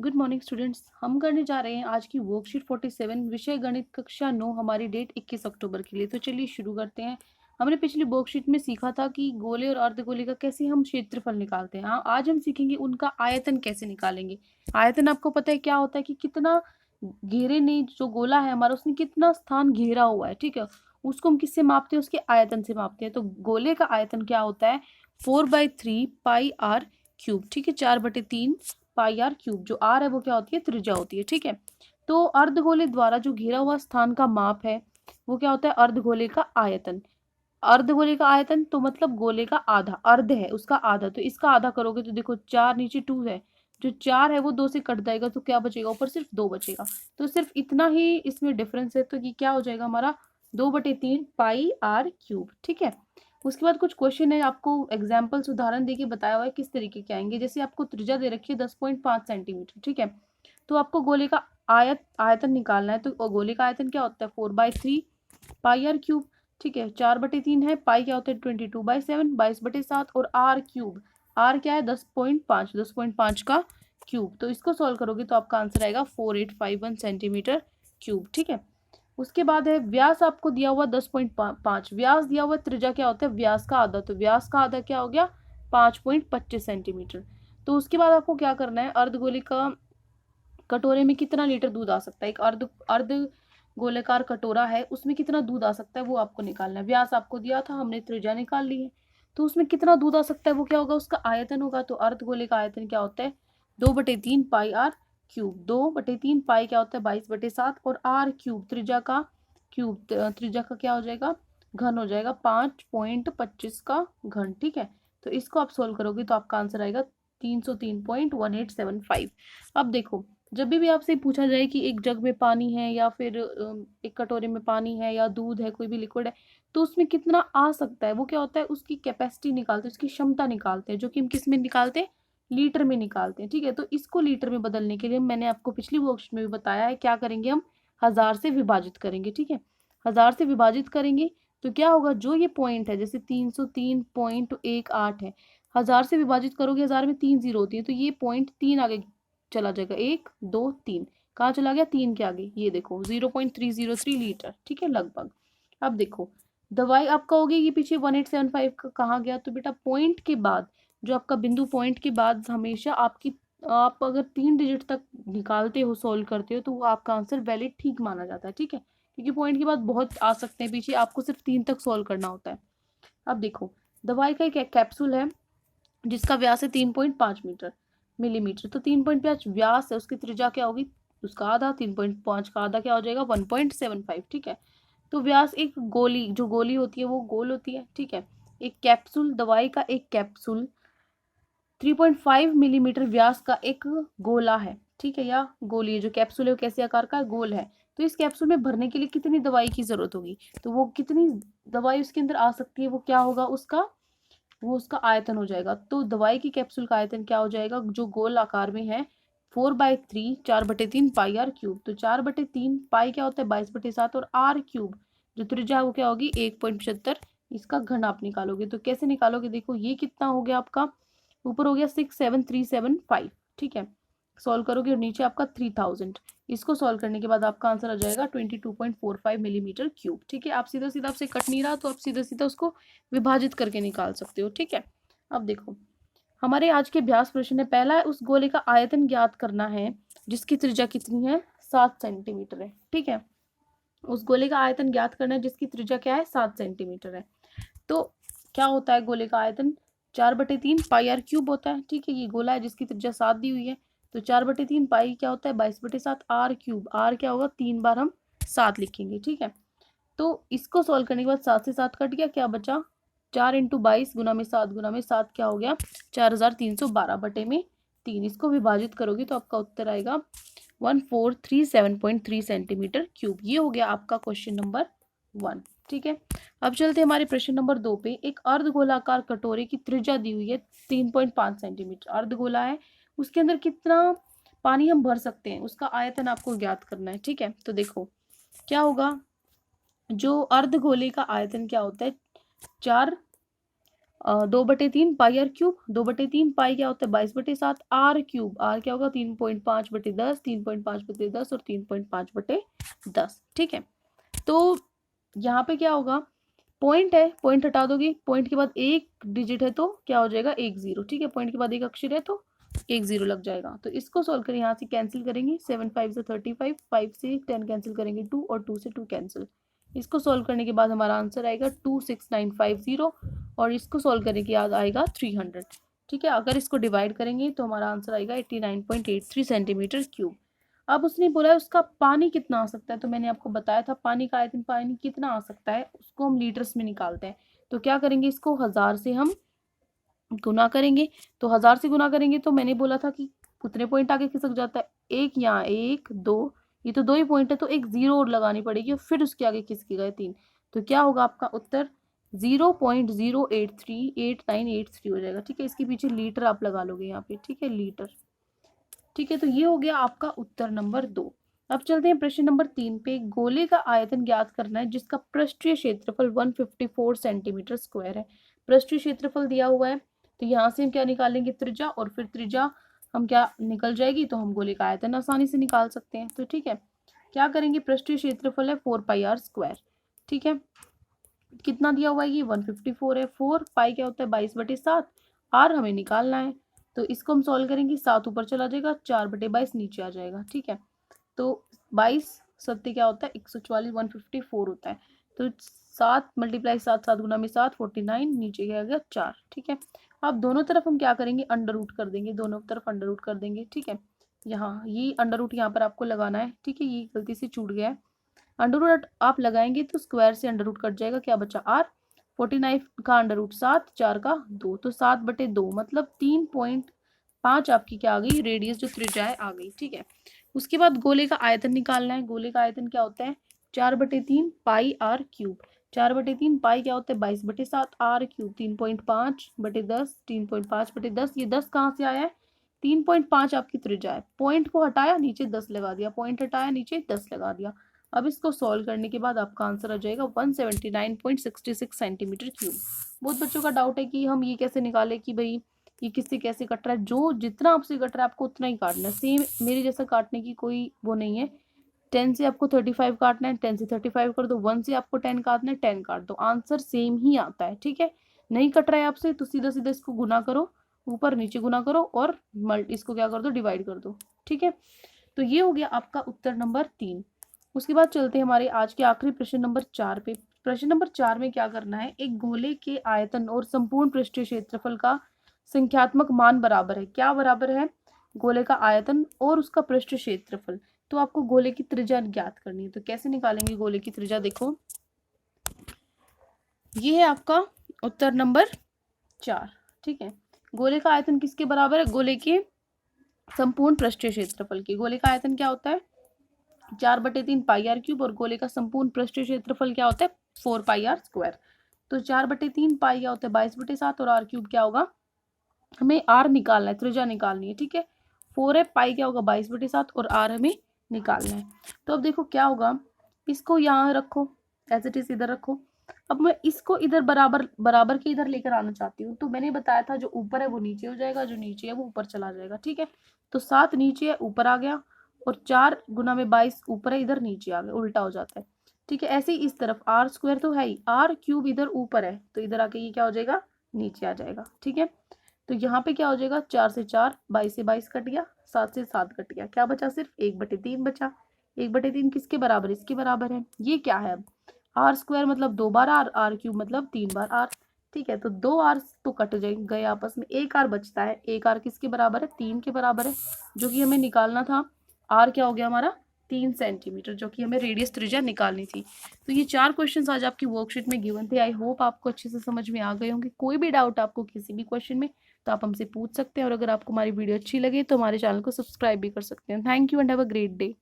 Good morning students. हम करने जा रहे हैं आज की वर्कशीट 47 विषय गणित कक्षा 9। हमारी डेट 21 अक्टूबर के लिए। तो चलिए शुरू करते हैं। हमने पिछली वर्कशीट में सीखा था कि गोले और अर्धगोले का कैसे हम क्षेत्रफल निकालते हैं। आज हम सीखेंगे उनका आयतन कैसे निकालेंगे। आयतन आपको पता है क्या होता है कि कितना घेरे ने जो गोला है हमारा उसने कितना स्थान घेरा हुआ है। ठीक है, उसको हम किससे मापते हैं? उसके आयतन से मापते हैं। तो गोले का आयतन क्या होता है? 4/3 पाई आर क्यूब। ठीक है, 4/3 पाई आर क्यूब। जो आर है वो क्या होती है? त्रिज्या होती है। ठीक है, तो अर्धगोले द्वारा जो घेरा हुआ स्थान का माप है वो क्या होता है? अर्धगोले का आयतन। अर्धगोले का आयतन तो मतलब गोले का आधा, अर्ध है उसका आधा, तो इसका आधा करोगे तो देखो 4 नीचे 2 है, जो 4 है वो 2 से कट जाएगा तो क्या बचेगा? ऊपर सिर्फ 2 बचेगा। तो सिर्फ इतना ही इसमें डिफरेंस है, तो ये क्या हो जाएगा हमारा? 2/3 पाई आर क्यूब। ठीक है, उसके बाद कुछ क्वेश्चन है, आपको एग्जाम्पल्स उदाहरण देके बताया हुआ है किस तरीके के आएंगे। जैसे आपको त्रिज्या दे रखी है 10.5 सेंटीमीटर। ठीक है, तो आपको गोले का आयतन निकालना है। तो गोले का आयतन क्या होता है? 4/3 पाई आर क्यूब। ठीक है, 4/3 है, पाई क्या होता है? 22/7, 22/7, और आर क्यूब, आर क्या है? 10.5, 10.5 का क्यूब। तो इसको सॉल्व करोगे तो आपका आंसर आएगा 4851 सेंटीमीटर क्यूब। ठीक है, उसके बाद है व्यास आपको दिया हुआ 10.5, व्यास दिया हुआ, त्रिज्या क्या होता है? व्यास का आधा, तो व्यास का आधा क्या हो गया? 5.25 सेंटीमीटर। तो उसके बाद आपको क्या करना है? अर्धगोले का कटोरे में कितना लीटर दूध आ सकता है? एक अर्ध अर्ध गोलाकार कटोरा है, उसमें कितना दूध आ सकता है वो आपको निकालना है। व्यास आपको दिया था, हमने त्रिज्या निकाल ली है, तो उसमें कितना दूध आ सकता है वो क्या होगा? उसका आयतन होगा। तो अर्धगोले का आयतन क्या होता है? 2/3 पाई आर क्यूब। 2/3 पाई क्या होता है? 22/7, और आर क्यूब त्रिज्या का क्यूब, त्रिज्या का क्या हो जाएगा? घन हो जाएगा, 5.25 का घन। ठीक है, तो इसको आप सोल्व करोगे तो आपका आंसर आएगा 303.1875। अब देखो, जब भी आपसे पूछा जाए कि एक जग में पानी है या फिर एक कटोरे में पानी है या दूध है, कोई भी लिक्विड है, तो उसमें कितना आ सकता है वो क्या होता है? उसकी कैपेसिटी निकालते हैं, उसकी क्षमता निकालते हैं, जो कि हम किस में निकालते हैं? लीटर में निकालते हैं। ठीक है, तो इसको लीटर में बदलने के लिए मैंने आपको पिछली वर्कशीट में भी बताया है, क्या करेंगे हम? 1000 से विभाजित करेंगे। ठीक है, 1000 से विभाजित करेंगे तो क्या होगा? जो ये पॉइंट है, जैसे 303.18 है, 1000 से विभाजित करोगे, 1000 में 3 जीरो होती है, तो ये पॉइंट 3 आगे चला जाएगा, 1 2 3, कहाँ चला गया? 3 के आगे, ये देखो 0.303 लीटर। ठीक है, लगभग। अब देखो, दवाई आपका हो गई ये पीछे 1875 का कहाँ गया? तो बेटा पॉइंट के बाद, जो आपका बिंदु पॉइंट के बाद हमेशा आपकी, आप अगर 3 डिजिट तक निकालते हो, सोल्व करते हो, तो वो आपका आंसर वैलिड ठीक माना जाता है। ठीक है, क्योंकि पॉइंट के बाद बहुत आ सकते हैं पीछे, आपको सिर्फ 3 तक सोल्व करना होता है। अब देखो, दवाई का एक कैप्सूल है जिसका व्यास है 3.5 मिलीमीटर। तो 3.5 व्यास है, उसकी त्रिज्या क्या होगी? उसका आधा, 3.5 का आधा क्या हो जाएगा? 1.75। ठीक है, तो व्यास, एक गोली, जो गोली होती है वो गोल होती है। ठीक है, एक कैप्सूल, दवाई का एक कैप्सूल 3.5 मिलीमीटर व्यास का एक गोला है। ठीक है, या गोली है, जो कैप्सूल है वो कैसे आकार का है? गोल है। तो इस कैप्सूल में भरने के लिए कितनी दवाई की जरूरत होगी? तो वो कितनी दवाई उसके अंदर आ सकती है वो क्या होगा? उसका, वो उसका आयतन हो जाएगा। तो दवाई की कैप्सूल का आयतन क्या हो जाएगा? जो गोल आकार में है, 4/3, 4/3 पाई आर क्यूब। तो 4/3 पाई क्या होता है? 22/7, और आर क्यूब जो त्रिज्या है वो क्या होगी? 1.75। इसका घन आप निकालोगे तो कैसे निकालोगे? देखो, ये कितना हो गया आपका? ऊपर हो गया 67375। ठीक है, सॉल्व करोगे और नीचे आपका 3000। इसको सॉल्व करने के बाद आपका आंसर आ जाएगा 22.45 मिलीमीटर क्यूब। ठीक है, आप सीधा सीधा, आपसे कट नहीं रहा तो आप सीधा सीधा उसको विभाजित करके निकाल सकते हो। ठीक है, अब देखो, हमारे आज के अभ्यास प्रश्न है। पहला है, उस गोले का आयतन ज्ञात करना है जिसकी त्रिज्या कितनी है? 7 सेंटीमीटर है। ठीक है, उस गोले का आयतन ज्ञात करना है जिसकी त्रिज्या क्या है? 7 सेंटीमीटर है। तो क्या होता है गोले का आयतन? 4/3 पाई आर क्यूब होता है। ठीक है, ये गोला है जिसकी त्रिज्या 7 दी हुई है, तो 4/3 पाई क्या होता है? 22/7 आर क्यूब। आर क्या होगा? 3 बार हम 7 लिखेंगे। ठीक है, तो इसको सॉल्व करने के बाद 7 से 7 कट गया, क्या बचा? 4 इंटू 22 गुना में 7 गुना में 7 क्या हो गया? 4312/3। इसको विभाजित करोगे तो आपका उत्तर आएगा 1437.3 सेंटीमीटर क्यूब। ये हो गया आपका क्वेश्चन नंबर 1। ठीक है, अब चलते हैं हमारे प्रश्न नंबर 2 पे। एक अर्धगोलाकार कटोरे की त्रिज्या दी हुई है 3.5 सेंटीमीटर, अर्धगोला है, उसके अंदर कितना पानी हम भर सकते हैं, उसका आयतन आपको ज्ञात करना है। ठीक है, तो देखो क्या होगा, जो अर्धगोले का आयतन क्या होता है? 4 2/3 पाई आर क्यूब, 2/3 पाई क्या होता है 22/7 आर क्यूब, आर क्या होगा 3.5/10, 3.5/10 और 3.5/10। ठीक है, तो यहाँ पे क्या होगा, पॉइंट है, पॉइंट हटा दोगे, पॉइंट के बाद एक डिजिट है तो क्या हो जाएगा 1 0। ठीक है, पॉइंट के बाद एक अक्षर है तो 1 0 लग जाएगा। तो इसको सॉल्व करें, यहाँ से कैंसिल करेंगे, 7 5 से 35, 5 से 10 कैंसिल करेंगे 2 और 2 से 2 कैंसिल। इसको सॉल्व करने के बाद हमारा आंसर आएगा 26950 और इसको सॉल्व करने के बाद आएगा 300। ठीक है, अगर इसको डिवाइड करेंगे तो हमारा आंसर आएगा 89.83 सेंटीमीटर क्यूब। अब उसने बोला है उसका पानी कितना आ सकता है, तो मैंने आपको बताया था पानी का आयतन, पानी कितना आ सकता है उसको हम लीटर्स में निकालते हैं। तो क्या करेंगे, इसको 1000 से हम गुना करेंगे, तो 1000 से गुना करेंगे तो मैंने बोला था कि उतने पॉइंट आगे खिसक जाता है, एक यहाँ 1 2, ये तो 2 ही पॉइंट है तो एक 0 और लगानी पड़ेगी और फिर उसके आगे खिसकेगा 3। तो क्या होगा आपका उत्तर 0.0838983 हो जाएगा। ठीक है, इसके पीछे लीटर आप लगा लोगे यहाँ पे। ठीक है, लीटर। ठीक है, तो ये हो गया आपका उत्तर नंबर 2। अब चलते हैं प्रश्न नंबर 3 पे। गोले का आयतन ज्ञात करना है जिसका पृष्ठीय क्षेत्रफल 154 सेंटीमीटर स्क्वायर है। पृष्ठीय क्षेत्रफल दिया हुआ है तो यहाँ से हम क्या निकालेंगे, त्रिज्या, और फिर त्रिज्या हम क्या निकल जाएगी तो हम गोले का आयतन आसानी से निकाल सकते हैं। तो ठीक है, क्या करेंगे, पृष्ठीय क्षेत्रफल है 4 पाई आर स्क्वायर। ठीक है, कितना दिया हुआ है, ये 154 है। 4 पाई क्या होता है 22/7, आर हमें निकालना है तो इसको हम सॉल्व करेंगे, 7 ऊपर चला जाएगा, 4/22 नीचे आ जाएगा। ठीक है, तो 22 सत्ते क्या होता है 144, 154 होता है। तो 7 × 7, 7 गुना में 7, 49, नीचे क्या आ गया 4। ठीक है, अब दोनों तरफ हम क्या करेंगे, अंडर रूट कर देंगे, दोनों तरफ अंडर रूट कर देंगे। ठीक है, यहाँ ये अंडर रूट यहाँ पर आपको लगाना है। ठीक है, ये गलती से छूट गया है, अंडर रूट आप लगाएंगे तो स्क्वायर से अंडर रूट कट जाएगा, क्या बचा आर। 49 का अंडर रूट 7, 4 का 2, तो 7/2 मतलब 3.5 आपकी क्या आ गई, रेडियस जो त्रिज्या है आ गई। ठीक है, उसके बाद गोले का आयतन निकालना है। गोले का आयतन क्या होता है 4/3 पाई आर क्यूब। 4/3 पाई क्या होता है 22/7 आर क्यूब, 3.5/10, 3.5/10, ये 10 कहाँ से आया है 3.5 आपकी त्रिज्या है। पॉइंट को हटाया, नीचे 10 लगा दिया, पॉइंट हटाया, नीचे 10 लगा दिया। अब इसको सॉल्व करने के बाद आपका आंसर आ जाएगा 179.66 सेंटीमीटर क्यूब। बहुत बच्चों का डाउट है कि हम ये कैसे निकाले कि भाई ये किससे कैसे कट रहा है, जो जितना आपसे कट रहा है आपको उतना ही काटना है। सेम मेरे जैसा काटने की कोई वो नहीं है। 10 से आपको 35 काटना है, 10 से 35 कर दो, 1 से आपको 10 काटना है, 10 काट दो, आंसर सेम ही आता है। ठीक है, नहीं कट रहा है आपसे तो सीधा सीधा इसको गुना करो, ऊपर नीचे गुना करो और इसको क्या कर दो, डिवाइड कर दो। ठीक है, तो ये हो गया आपका उत्तर नंबर 3। उसके बाद चलते हैं हमारे आज के आखिरी प्रश्न नंबर 4 पे। प्रश्न नंबर 4 में क्या करना है, एक गोले के आयतन और संपूर्ण पृष्ठीय क्षेत्रफल का संख्यात्मक मान बराबर है। क्या बराबर है, गोले का आयतन और उसका पृष्ठीय क्षेत्रफल। तो आपको गोले की त्रिज्या ज्ञात करनी है, तो कैसे निकालेंगे गोले की त्रिज्या, देखो ये है आपका उत्तर नंबर 4। ठीक है, गोले का आयतन किसके बराबर है, गोले के संपूर्ण पृष्ठीय क्षेत्रफल की। गोले का आयतन क्या होता है 4/3 पाई आर क्यूब और गोले का संपूर्ण पृष्ठीय क्षेत्रफल क्या होता है 4 पाई आर स्क्वायर। तो 4/3 पाई क्या होता है 22/7 और आर क्यूब क्या होगा, हमें आर निकालना है, त्रिज्या निकालनी है। ठीक है, 4 है, पाई क्या होगा 22/7 और आर हमें निकालना है। तो अब देखो क्या होगा, इसको यहाँ रखो, एज इट इज इधर रखो। अब मैं इसको इधर बराबर बराबर के इधर लेकर आना चाहती हूँ, तो मैंने बताया था जो ऊपर है वो नीचे हो जाएगा, जो नीचे है वो ऊपर चला जाएगा। ठीक है, तो 7 नीचे है ऊपर आ गया और 4 गुना में 22 ऊपर है, इधर नीचे आ गया, उल्टा हो जाता है। ठीक है, ऐसे ही इस तरफ आर स्क्वायर तो है ही, आर क्यूब इधर ऊपर है तो इधर आके ये क्या हो जाएगा नीचे आ जाएगा। ठीक है, तो यहाँ पे क्या हो जाएगा 4 से 4, 22 से 22 कट गया, 7 से 7 कट गया, क्या बचा सिर्फ 1/3 बचा। 1/3 किसके बराबर, इसके बराबर है। ये क्या है अब आर स्क्वायर मतलब 2 बार आर, आर क्यूब मतलब 3 बार आर। ठीक है, तो 2 आर तो कट गए आपस में, एक आर बचता है, एक आर किसके बराबर है 3 के बराबर है, जो कि हमें निकालना था। आर क्या हो गया हमारा 3 सेंटीमीटर, जो कि हमें रेडियस त्रिज्या निकालनी थी। तो ये 4 क्वेश्चंस आज आपकी वर्कशीट में गिवन थे। आई होप आपको अच्छे से समझ में आ गए होंगे। कोई भी डाउट आपको किसी भी क्वेश्चन में तो आप हमसे पूछ सकते हैं, और अगर आपको हमारी वीडियो अच्छी लगे तो हमारे चैनल को सब्सक्राइब भी कर सकते हैं। Thank you and have a great day.